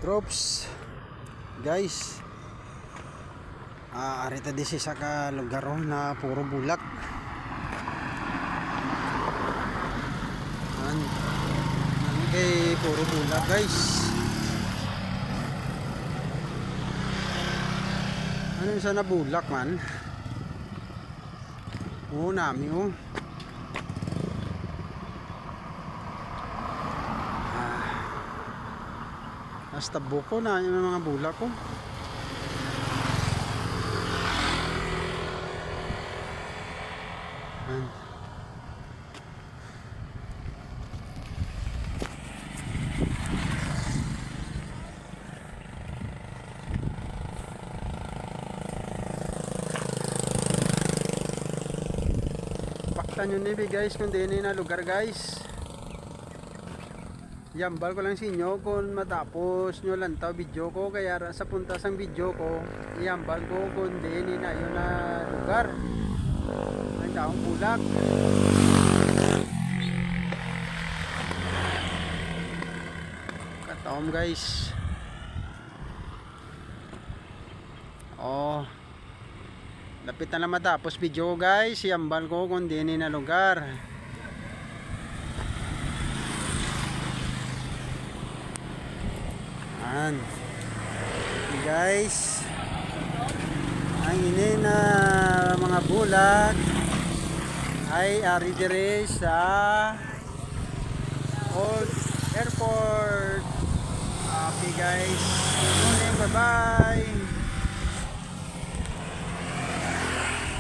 Troops guys, arita di sa ka lugar na puro bulak. Kay puro bulak guys. Ano yung sana bulak man? Oo, nami oh. Nasta buko na yung mga bulak ko. Paktan yun nibi guys kung di na lugar guys. Yambal ko lang sa inyo kung matapos nyo lang tao video ko, kaya sa puntas ang video ko iyambal ko kung di na yun na lugar ang taong bulak. Kataom guys. Oh, lapit na lang matapos video ko guys, iyambal ko kung di na lugar. Guys, ang ini na mga bulak ay ari dire sa Old Airport. Okay guys, good morning, bye bye.